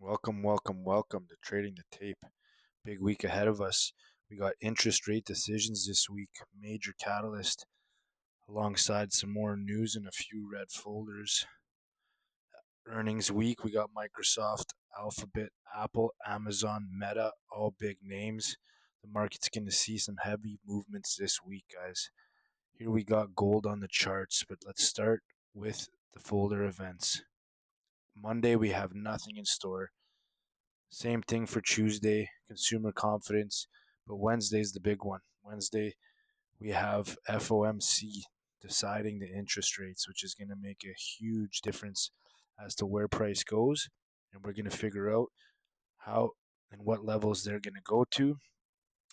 Welcome to Trading the Tape. Big week ahead of us. We got interest rate decisions this week, major catalyst, alongside some more news and a few red folders. Earnings week, we got Microsoft, Alphabet, Apple, Amazon, Meta, all big names. The market's going to see some heavy movements this week, guys. Here we got gold on the charts, but let's start with the folder events. Monday, we have nothing in store. Same thing for Tuesday, consumer confidence, but Wednesday's the big one. Wednesday, we have FOMC deciding the interest rates, which is going to make a huge difference as to where price goes, and we're going to figure out how and what levels they're going to go to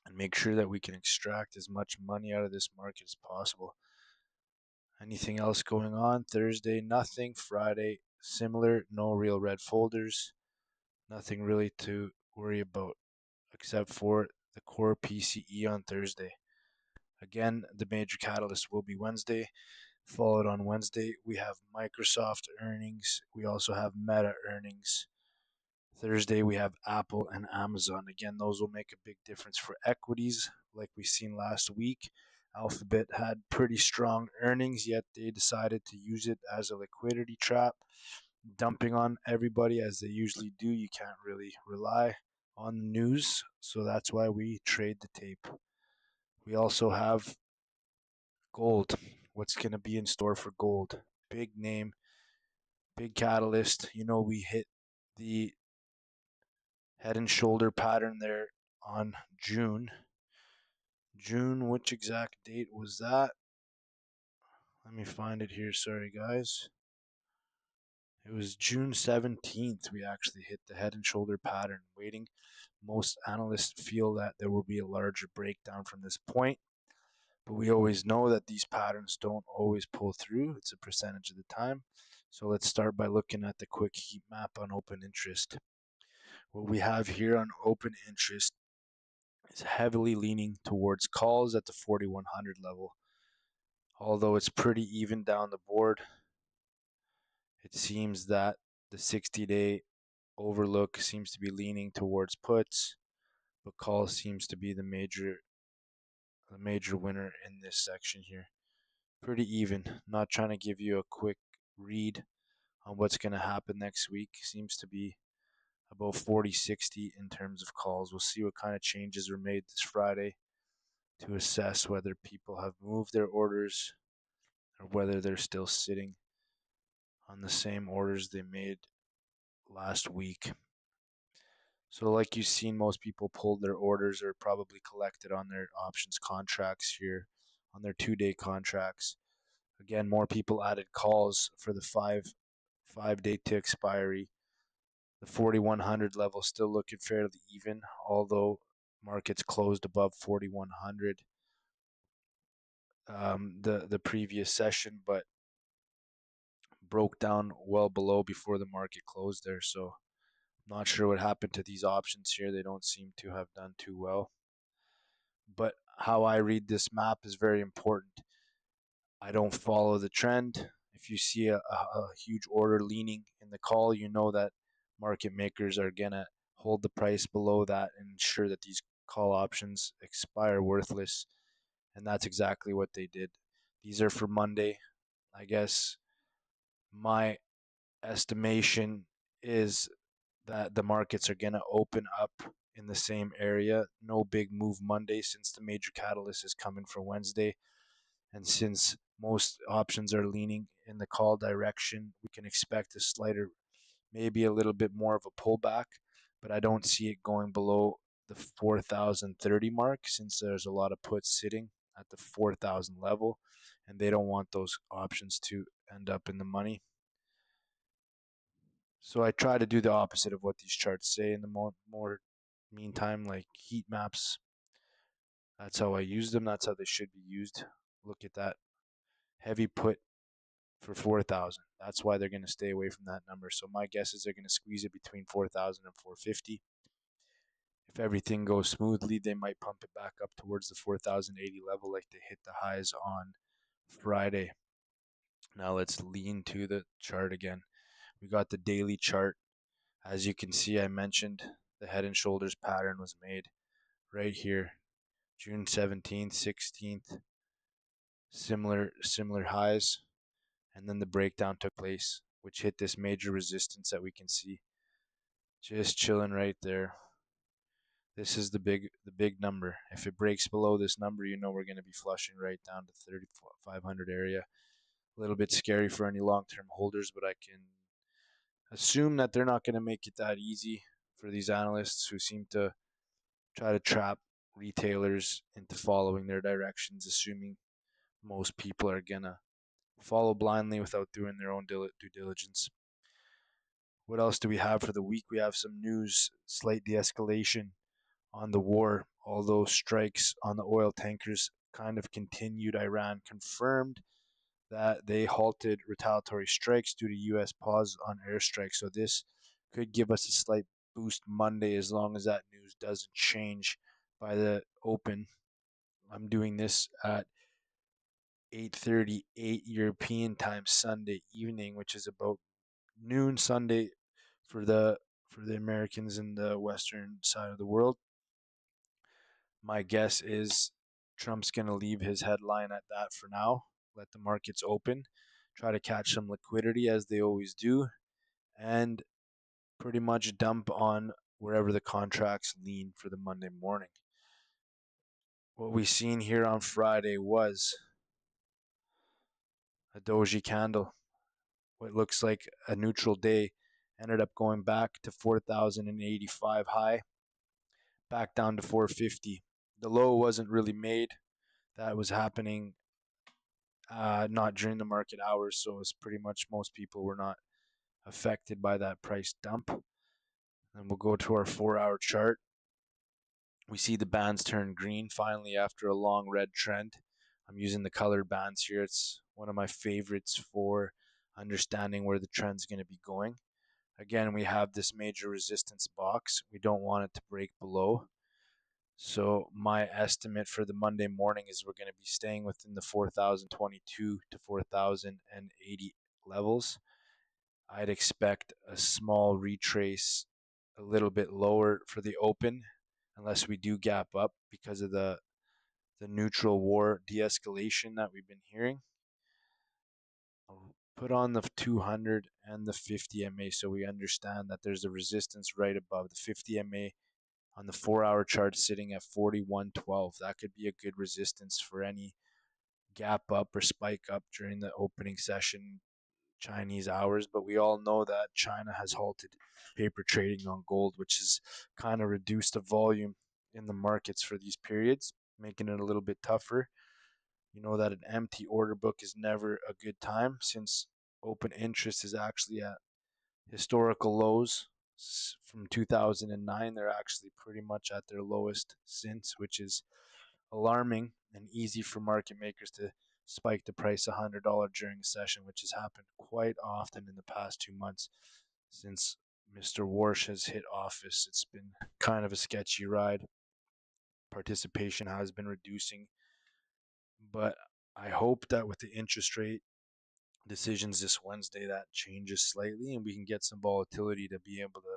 and make sure that we can extract as much money out of this market as possible. Anything else going on? Thursday, nothing. Friday, similar, no real red folders. Nothing really to worry about except for the core PCE on Thursday. Again, the major catalyst will be Wednesday. Followed on Wednesday, we have Microsoft earnings. We also have Meta earnings. Thursday, we have Apple and Amazon. Again, those will make a big difference for equities, like we seen last week. Alphabet had pretty strong earnings, yet they decided to use it as a liquidity trap, dumping on everybody as they usually do. You can't really rely on the news, so that's why we trade the tape. We also have gold. What's going to be in store for gold? Big name, big catalyst. We hit the head and shoulder pattern there on June. Which exact date was that? Let me find it here. Sorry, guys. It was June 17th we actually hit the head and shoulder pattern. Waiting. Most analysts feel that there will be a larger breakdown from this point, but we always know that these patterns don't always pull through. It's a percentage of the time. So let's start by looking at the quick heat map on open interest. What we have here on open interest is heavily leaning towards calls at the 4100 level. Although it's pretty even down the board, it seems that the 60-day overlook seems to be leaning towards puts, but calls seems to be the major winner in this section here. Pretty even. Not trying to give you a quick read on what's going to happen next week. Seems to be about 40-60 in terms of calls. We'll see what kind of changes are made this Friday to assess whether people have moved their orders or whether they're still sitting on the same orders they made last week. So like you've seen, most people pulled their orders or probably collected on their options contracts here, on their 2-day contracts. Again, more people added calls for the five-day to expiry. The 4100 level still looking fairly even, although markets closed above 4100 the previous session, but broke down well below before the market closed there. So I'm not sure what happened to these options here. They don't seem to have done too well. But how I read this map is very important. I don't follow the trend. If you see a huge order leaning in the call, you know that market makers are going to hold the price below that and ensure that these call options expire worthless. And that's exactly what they did. These are for Monday. I guess my estimation is that the markets are going to open up in the same area. No big move Monday since the major catalyst is coming for Wednesday. And since most options are leaning in the call direction, we can expect a slighter, maybe a little bit more of a pullback, but I don't see it going below the 4,030 mark since there's a lot of puts sitting at the 4,000 level, and they don't want those options to end up in the money. So I try to do the opposite of what these charts say in the more meantime, like heat maps. That's how I use them. That's how they should be used. Look at that heavy put for 4,000. That's why they're going to stay away from that number. So my guess is they're going to squeeze it between 4,000 and 450. If everything goes smoothly, they might pump it back up towards the 4,080 level like they hit the highs on Friday. Now let's lean to the chart again. We got the daily chart As you can see, I mentioned the head and shoulders pattern was made right here, June 17th, 16th, similar highs, and then the breakdown took place, which hit this major resistance that we can see, just chilling right there. This is the big number. If it breaks below this number, you know we're going to be flushing right down to 3,500 area. A little bit scary for any long-term holders, but I can assume that they're not going to make it that easy for these analysts who seem to try to trap retailers into following their directions, assuming most people are going to follow blindly without doing their own due diligence. What else do we have for the week? We have some news, slight de-escalation on the war, although strikes on the oil tankers kind of continued. Iran confirmed that they halted retaliatory strikes due to U.S. pause on airstrikes. So this could give us a slight boost Monday as long as that news doesn't change by the open. I'm doing this at 8:38 European time Sunday evening, which is about noon Sunday for the Americans in the western side of the world. My guess is Trump's going to leave his headline at that for now, let the markets open, try to catch some liquidity as they always do, and pretty much dump on wherever the contracts lean for the Monday morning. What we seen here on Friday was a doji candle. What looks like a neutral day ended up going back to 4,085 high, back down to 450. The low wasn't really made. That was happening not during the market hours, so it's pretty much most people were not affected by that price dump. And we'll go to our 4-hour chart. We see the bands turn green finally after a long red trend. I'm using the colored bands here. It's one of my favorites for understanding where the trend's going to be going. Again, we have this major resistance box. We don't want it to break below. So my estimate for the Monday morning is we're going to be staying within the 4,022 to 4,080 levels. I'd expect a small retrace a little bit lower for the open unless we do gap up because of the neutral war de-escalation that we've been hearing. I'll put on the 200 and the 50 MA so we understand that there's a resistance right above the 50 MA on the 4-hour chart sitting at 41.12. That could be a good resistance for any gap up or spike up during the opening session Chinese hours, but we all know that China has halted paper trading on gold, which has kind of reduced the volume in the markets for these periods, making it a little bit tougher. You know that an empty order book is never a good time since open interest is actually at historical lows from 2009. They're actually pretty much at their lowest since, which is alarming and easy for market makers to spike the price $100 during a session, which has happened quite often in the past 2 months since Mr. Warsh has hit office. It's been kind of a sketchy ride. Participation has been reducing, but I hope that with the interest rate decisions this Wednesday, that changes slightly and we can get some volatility to be able to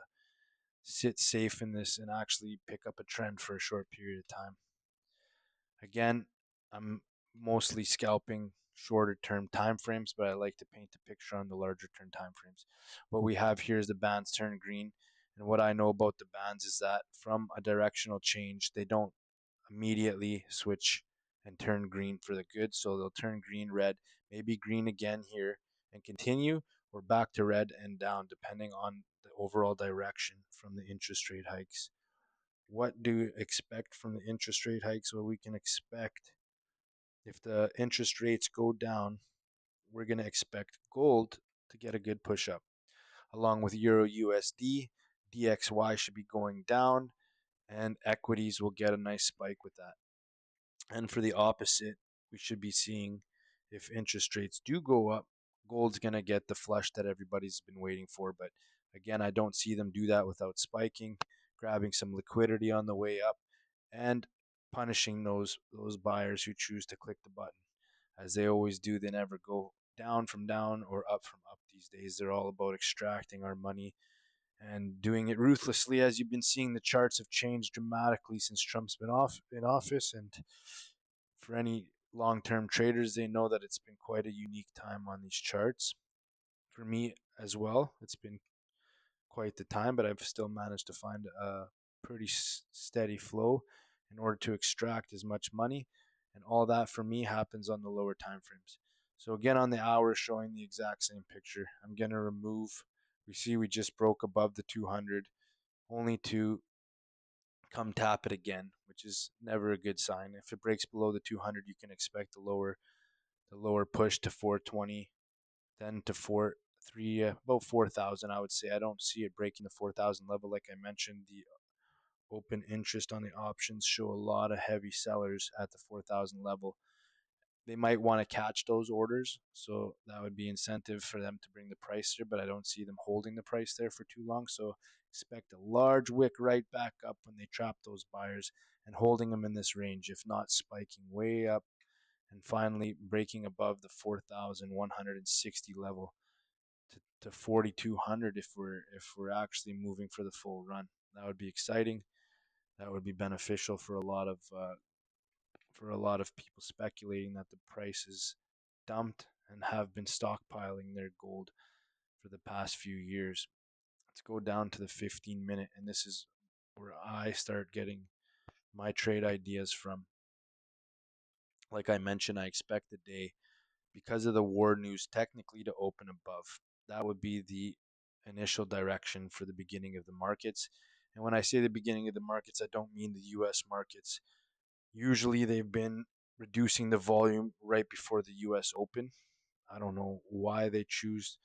sit safe in this and actually pick up a trend for a short period of time. Again, I'm mostly scalping shorter term time frames, but I like to paint the picture on the larger term time frames. What we have here is the bands turn green, and what I know about the bands is that from a directional change, they don't immediately switch and turn green for the good. So they'll turn green, red, maybe green again here and continue, or back to red and down, depending on the overall direction from the interest rate hikes. What do you expect from the interest rate hikes? Well, we can expect if the interest rates go down, we're going to expect gold to get a good push up. Along with Euro USD, DXY should be going down, and equities will get a nice spike with that. And for the opposite, we should be seeing if interest rates do go up, gold's going to get the flush that everybody's been waiting for. But again, I don't see them do that without spiking, grabbing some liquidity on the way up, and punishing those buyers who choose to click the button. As they always do, they never go down from down or up from up these days. They're all about extracting our money and doing it ruthlessly. As you've been seeing, the charts have changed dramatically since Trump's been in office, and for any long-term traders, they know that it's been quite a unique time on these charts. For me as well, it's been quite the time, but I've still managed to find a pretty steady flow in order to extract as much money, and all that for me happens on the lower time frames. So again, on the hour, showing the exact same picture. I'm going to remove, we see we just broke above the 200, only to come tap it again, which is never a good sign. If it breaks below the 200, you can expect the lower push to 420, then to about 4,000. I would say I don't see it breaking the 4,000 level. Like I mentioned, the open interest on the options show a lot of heavy sellers at the 4,000 level. They might want to catch those orders, so that would be incentive for them to bring the price there, but I don't see them holding the price there for too long. So expect a large wick right back up when they trap those buyers and holding them in this range, if not spiking way up and finally breaking above the 4,160 level to 4,200 if we're actually moving for the full run. That would be exciting. That would be beneficial for a lot of people speculating that the price is dumped and have been stockpiling their gold for the past few years. Let's go down to the 15-minute, and this is where I start getting my trade ideas from. Like I mentioned, I expect the day, because of the war news, technically to open above. That would be the initial direction for the beginning of the markets. And when I say the beginning of the markets, I don't mean the US markets. Usually they've been reducing the volume right before the US Open. I don't know why they choose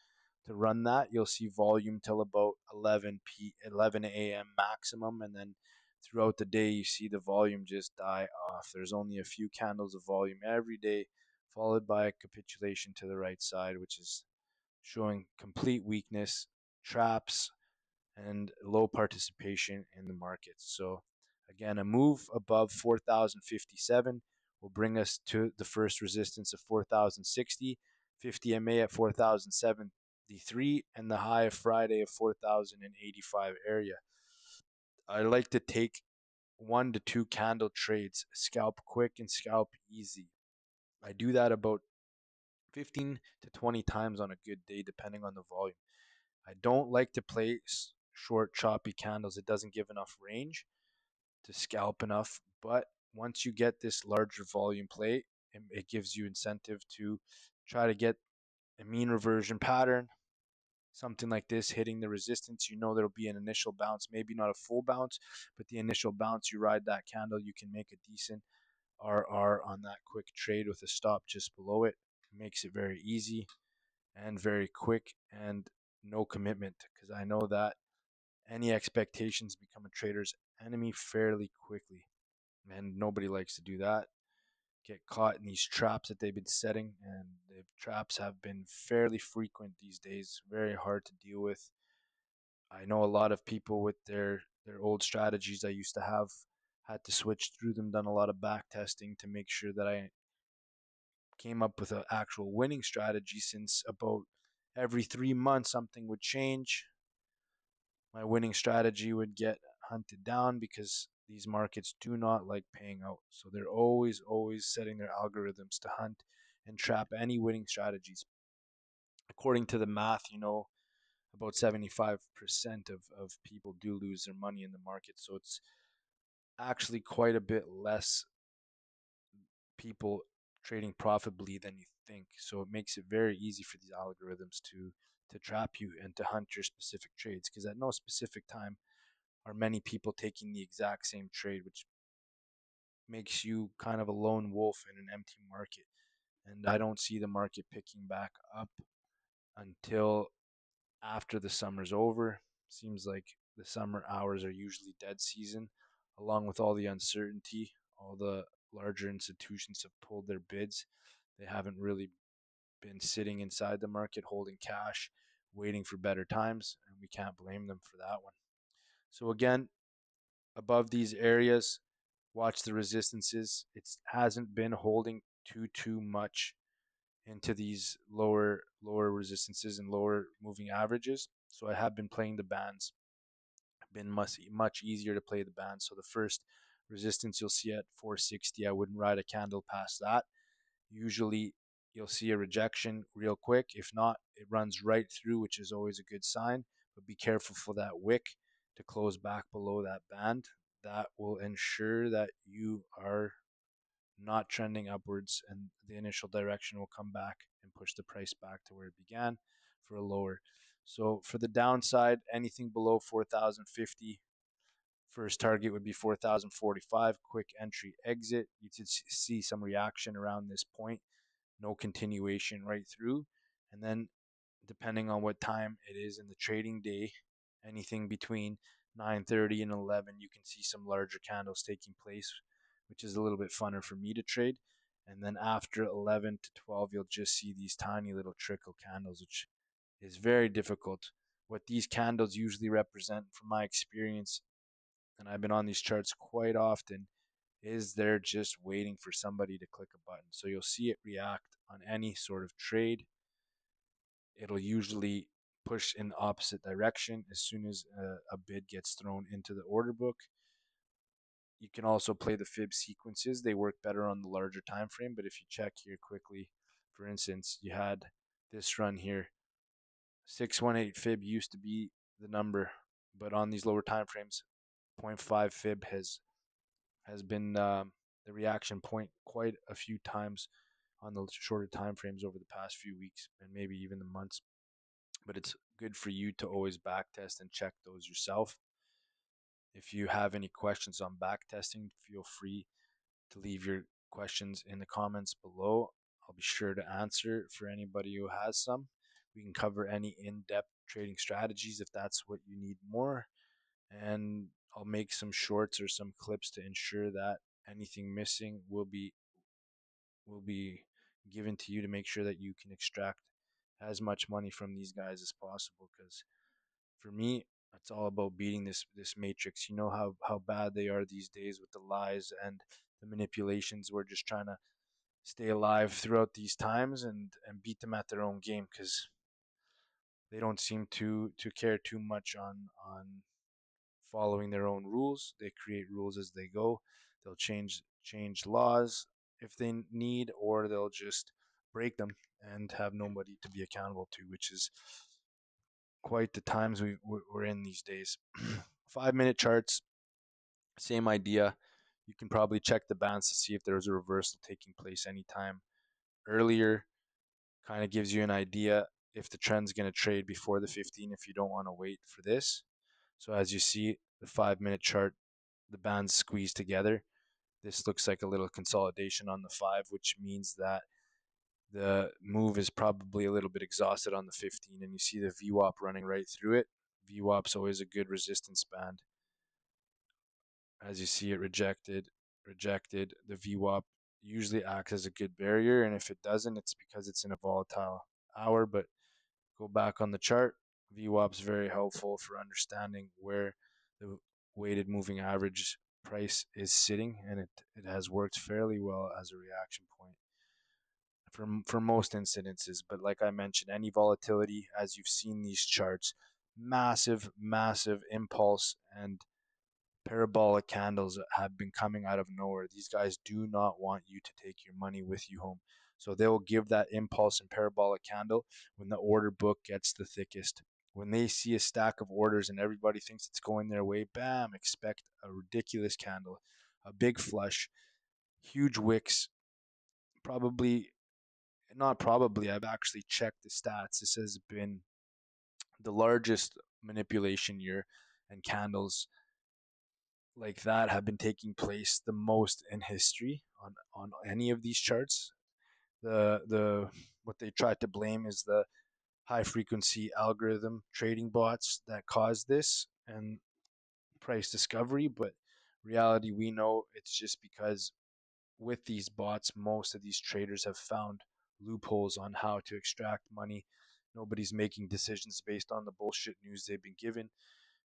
to run that. You'll see volume till about 11 a.m. maximum, and then throughout the day you see the volume just die off. There's only a few candles of volume every day, followed by a capitulation to the right side, which is showing complete weakness, traps, and low participation in the markets. So again, a move above 4,057 will bring us to the first resistance of 4,060, 50 MA at 4,073, and the high of Friday of 4,085 area. I like to take 1 to 2 candle trades, scalp quick and scalp easy. I do that about 15 to 20 times on a good day, depending on the volume. I don't like to play short, choppy candles. It doesn't give enough range to scalp enough. But once you get this larger volume play, it gives you incentive to try to get a mean reversion pattern, something like this, hitting the resistance. You know there'll be an initial bounce, maybe not a full bounce, but the initial bounce, you ride that candle, you can make a decent RR on that quick trade with a stop just below it. Makes it very easy and very quick and no commitment, because I know that any expectations become a trader's enemy fairly quickly, and nobody likes to do that. Get caught in these traps that they've been setting, and the traps have been fairly frequent these days, very hard to deal with. I know a lot of people with their old strategies I used to have had to switch through them, done a lot of back testing to make sure that I came up with an actual winning strategy, since about every 3 months something would change. My winning strategy would get hunted down because these markets do not like paying out. So they're always setting their algorithms to hunt and trap any winning strategies. According to the math, about 75% of people do lose their money in the market. So it's actually quite a bit less people trading profitably than you think. So it makes it very easy for these algorithms to trap you and to hunt your specific trades, because at no specific time are many people taking the exact same trade, which makes you kind of a lone wolf in an empty market. And I don't see the market picking back up until after the summer's over. Seems like the summer hours are usually dead season, along with all the uncertainty. All the larger institutions have pulled their bids. They haven't really been sitting inside the market holding cash, waiting for better times, and we can't blame them for that one. So again, above these areas, watch the resistances. It hasn't been holding too much into these lower resistances and lower moving averages. So I have been playing the bands. been much easier to play the band. So the first resistance you'll see at 460, I wouldn't ride a candle past that. Usually you'll see a rejection real quick. If not, it runs right through, which is always a good sign. But be careful for that wick to close back below that band. That will ensure that you are not trending upwards, and the initial direction will come back and push the price back to where it began for a lower. So for the downside, anything below 4,050, first target would be 4,045. Quick entry exit. You could see some reaction around this point, no continuation right through. And then depending on what time it is in the trading day, anything between 9:30 and 11, you can see some larger candles taking place, which is a little bit funner for me to trade. And then after 11 to 12, you'll just see these tiny little trickle candles, which is very difficult. What these candles usually represent, from my experience, and I've been on these charts quite often, is they're just waiting for somebody to click a button. So you'll see it react on any sort of trade. It'll usually push in the opposite direction as soon as a bid gets thrown into the order book. You can also play the fib sequences. They work better on the larger time frame, but if you check here quickly, for instance, you had this run here. 618 fib used to be the number, but on these lower time frames, zero point 0.5 fib has been the reaction point quite a few times on the shorter time frames over the past few weeks and maybe even the months. But it's good for you to always back test and check those yourself. If you have any questions on back testing, feel free to leave your questions in the comments below. I'll be sure to answer for anybody who has some. We can cover any in-depth trading strategies if that's what you need more. And I'll make some shorts or some clips to ensure that anything missing will be given to you to make sure that you can extract as much money from these guys as possible. Because for me, it's all about beating this matrix. You know how bad they are these days with the lies and the manipulations. We're just trying to stay alive throughout these times and beat them at their own game, because they don't seem to care too much on following their own rules. They create rules as they go. They'll change laws if they need, or they'll just break them and have nobody to be accountable to, which is quite the times we're in these days. 5-minute charts, same idea. You can probably check the bands to see if there's a reversal taking place anytime earlier. Kind of gives you an idea if the trend's going to trade before the 15 if you don't want to wait for this. So as you see, the 5-minute chart, the bands squeeze together. This looks like a little consolidation on the 5, which means that the move is probably a little bit exhausted on the 15, and you see the VWAP running right through it. VWAP's always a good resistance band. As you see it rejected, the VWAP usually acts as a good barrier, and if it doesn't, it's because it's in a volatile hour. But go back on the chart. VWAP's very helpful for understanding where the weighted moving average price is sitting, and it has worked fairly well as a reaction point for most incidences. But like I mentioned, any volatility, as you've seen these charts, massive impulse and parabolic candles have been coming out of nowhere. These guys do not want you to take your money with you home. So they will give that impulse and parabolic candle when the order book gets the thickest. When they see a stack of orders and everybody thinks it's going their way, bam, expect a ridiculous candle, a big flush, huge wicks. Probably, not probably, I've actually checked the stats. This has been the largest manipulation year, and candles like that have been taking place the most in history on any of these charts. The what they tried to blame is the high frequency algorithm trading bots that caused this and price discovery, but reality, we know it's just because with these bots, most of these traders have found loopholes on how to extract money. Nobody's making decisions based on the bullshit news they've been given,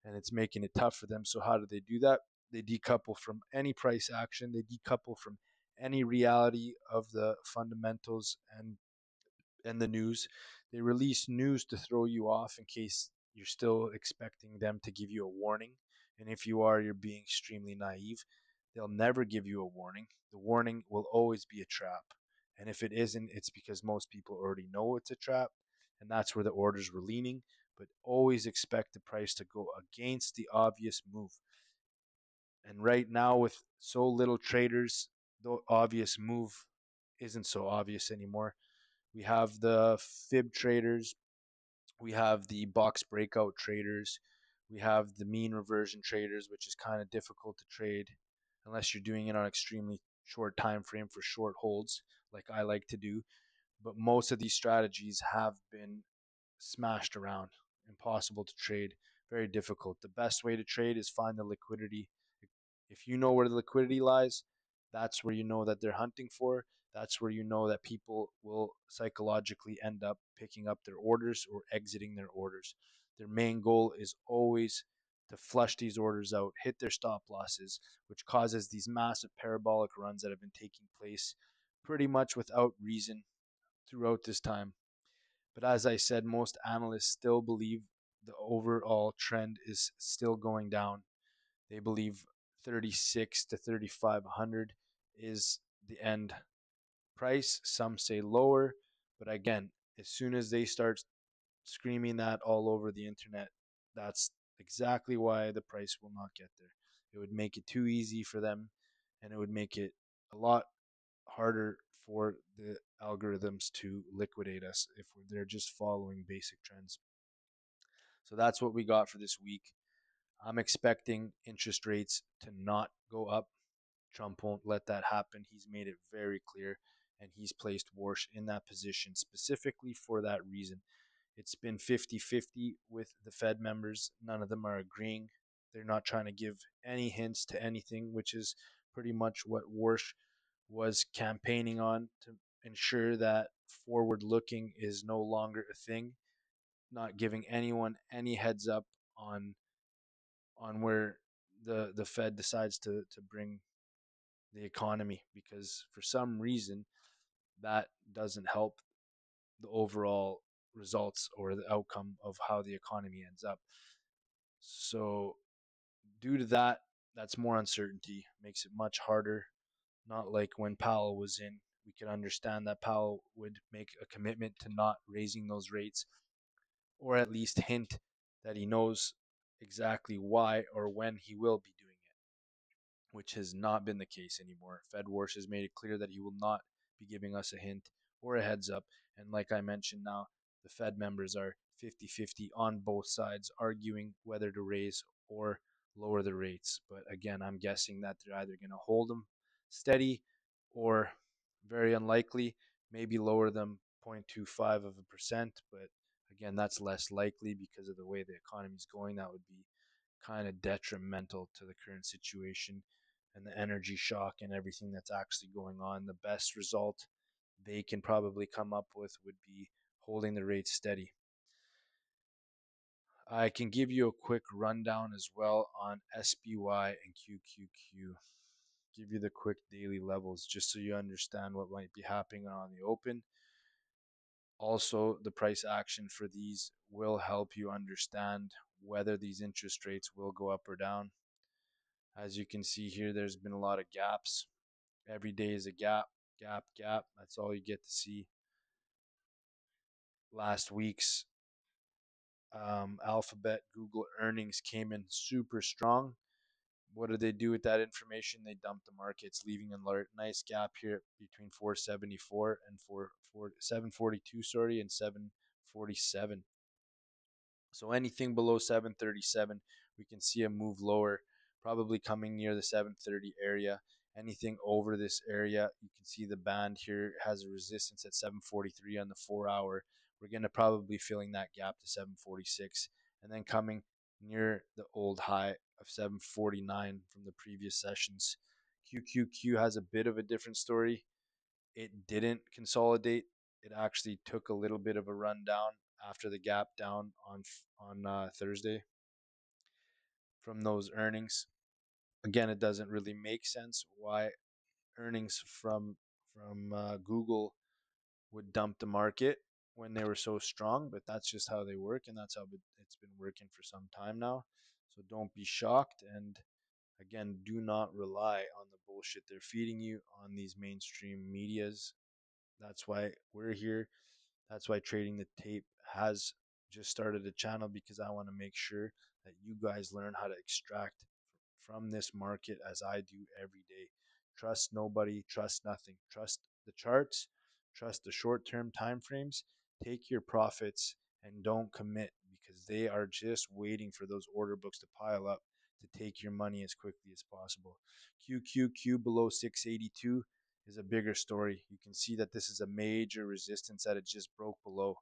and it's making it tough for them. So how do they do that? They decouple from any price action. They decouple from any reality of the fundamentals and the news. They release news to throw you off in case you're still expecting them to give you a warning. And if you are, you're being extremely naive. They'll never give you a warning. The warning will always be a trap. And if it isn't, it's because most people already know it's a trap. And that's where the orders were leaning. But always expect the price to go against the obvious move. And right now, with so little traders, the obvious move isn't so obvious anymore. We have the fib traders, we have the box breakout traders, we have the mean reversion traders, which is kind of difficult to trade unless you're doing it on extremely short time frame for short holds, like I like to do. But most of these strategies have been smashed around, impossible to trade, very difficult. The best way to trade is find the liquidity. If you know where the liquidity lies, that's where you know that they're hunting for. That's where you know that people will psychologically end up picking up their orders or exiting their orders. Their main goal is always to flush these orders out, hit their stop losses, which causes these massive parabolic runs that have been taking place pretty much without reason throughout this time. But as I said, most analysts still believe the overall trend is still going down. They believe 36 to 3,500 is the end price. Some say lower, but again, as soon as they start screaming that all over the internet, that's exactly why the price will not get there. It would make it too easy for them, and it would make it a lot harder for the algorithms to liquidate us if they're just following basic trends. So that's what we got for this week. I'm expecting interest rates to not go up. Trump won't let that happen. He's made it very clear, and he's placed Warsh in that position specifically for that reason. It's been 50-50 with the Fed members. None of them are agreeing. They're not trying to give any hints to anything, which is pretty much what Warsh was campaigning on to ensure that forward looking is no longer a thing, not giving anyone any heads up on where the Fed decides to bring the economy, because for some reason that doesn't help the overall results or the outcome of how the economy ends up. So due to that, that's more uncertainty, makes it much harder. Not like when Powell was in, we could understand that Powell would make a commitment to not raising those rates, or at least hint that he knows exactly why or when he will be doing it, which has not been the case anymore. FedWarsh has made it clear that he will not be giving us a hint or a heads up. And like I mentioned now, the Fed members are 50-50 on both sides, arguing whether to raise or lower the rates. But again, I'm guessing that they're either going to hold them steady or, very unlikely, maybe lower them 0.25%. But again, that's less likely because of the way the economy is going. That would be kind of detrimental to the current situation and the energy shock and everything that's actually going on. The best result they can probably come up with would be holding the rate steady. I can give you a quick rundown as well on SPY and QQQ. Give you the quick daily levels just so you understand what might be happening on the open. Also, the price action for these will help you understand whether these interest rates will go up or down. As you can see here, there's been a lot of gaps. Every day is a gap, gap, gap. That's all you get to see. Last week's Alphabet, Google earnings came in super strong. What did they do with that information? They dumped the markets, leaving a nice gap here between 474 and 742, sorry, and 747. So anything below 737, we can see a move lower, probably coming near the 730 area. Anything over this area, you can see the band here has a resistance at 743 on the 4 hour. We're going to probably filling that gap to 746, and then coming near the old high of 749 from the previous sessions. QQQ has a bit of a different story. It didn't consolidate. It actually took a little bit of a run down after the gap down on Thursday from those earnings. Again, it doesn't really make sense why earnings from Google would dump the market when they were so strong, but that's just how they work, and that's how it's been working for some time now. So don't be shocked. And again, do not rely on the bullshit they're feeding you on these mainstream medias. That's why we're here. That's why Trading the Tape has just started a channel, because I want to make sure that you guys learn how to extract from this market as I do every day. Trust nobody, trust nothing. Trust the charts, trust the short-term time frames. Take your profits and don't commit, because they are just waiting for those order books to pile up to take your money as quickly as possible. QQQ below 682 is a bigger story. You can see that this is a major resistance that it just broke below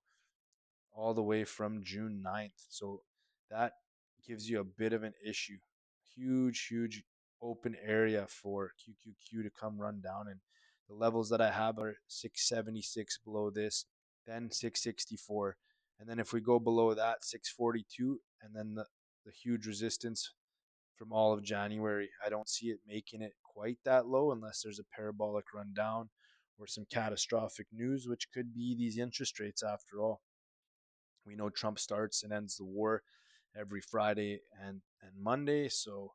all the way from June 9th. So that gives you a bit of an issue. Huge open area for QQQ to come run down. And the levels that I have are 676 below this, then 664. And then if we go below that, 642, and then the huge resistance from all of January. I don't see it making it quite that low unless there's a parabolic run down or some catastrophic news, which could be these interest rates after all. We know Trump starts and ends the war every Friday and Monday, so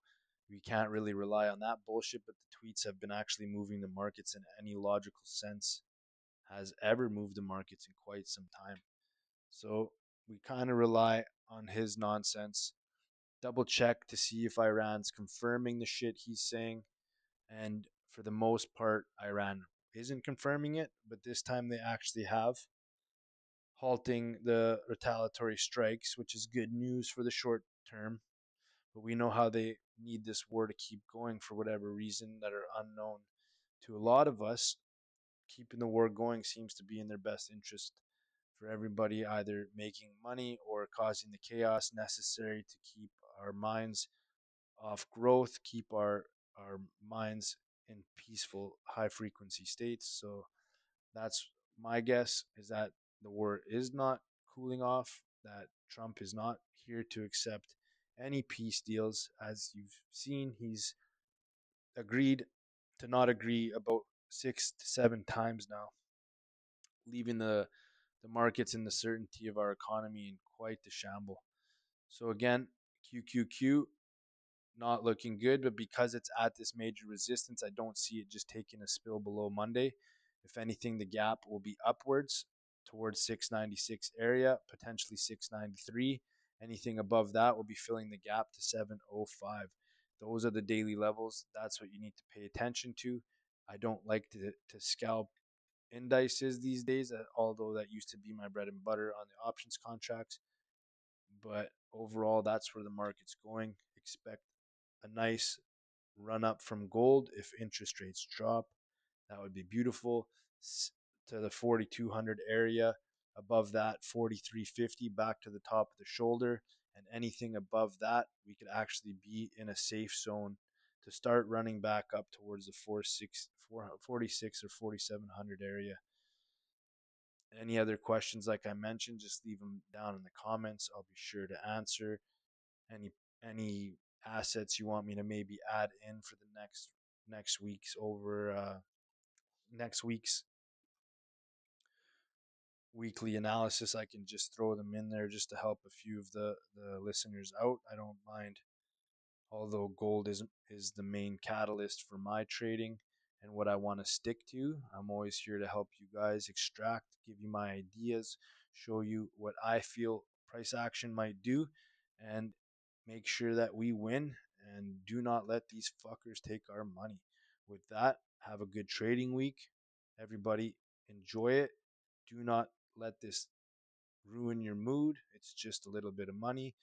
we can't really rely on that bullshit, but the tweets have been actually moving the markets in any logical sense has ever moved the markets in quite some time. So we kind of rely on his nonsense, double check to see if Iran's confirming the shit he's saying. And for the most part, Iran isn't confirming it, but this time they actually have, halting the retaliatory strikes, which is good news for the short term. But we know how they need this war to keep going for whatever reason that are unknown to a lot of us. Keeping the war going seems to be in their best interest for everybody, either making money or causing the chaos necessary to keep our minds off growth, keep our minds in peaceful high frequency states. So that's my guess, is that the war is not cooling off, that Trump is not here to accept any peace deals. As you've seen, he's agreed to not agree about 6 to 7 times now, leaving the markets and the certainty of our economy in quite the shamble. So again, QQQ not looking good, but because it's at this major resistance, I don't see it just taking a spill below Monday. If anything, the gap will be upwards towards 696 area, potentially 693. Anything above that will be filling the gap to 705. Those are the daily levels. That's what you need to pay attention to. I don't like to scalp indices these days, although that used to be my bread and butter on the options contracts. But overall, that's where the market's going. Expect a nice run up from gold if interest rates drop. That would be beautiful. To the 4200 area, above that 4350, back to the top of the shoulder, and anything above that we could actually be in a safe zone to start running back up towards the 46 or 4700 area. Any other questions, like I mentioned, just leave them down in the comments. I'll be sure to answer any assets you want me to maybe add in for the next week's weekly analysis. I can just throw them in there just to help a few of the listeners out. I don't mind, although gold is the main catalyst for my trading and what I want to stick to. I'm always here to help you guys extract, give you my ideas, show you what I feel price action might do, and make sure that we win and do not let these fuckers take our money. With that, have a good trading week. Everybody, enjoy it. Do not let this ruin your mood. It's just a little bit of money.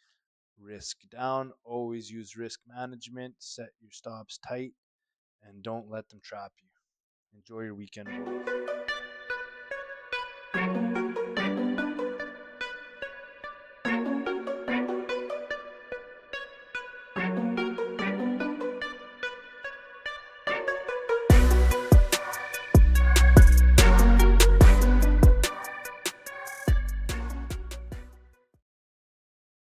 Risk down. Always use risk management. Set your stops tight and don't let them trap you. Enjoy your weekend, boys.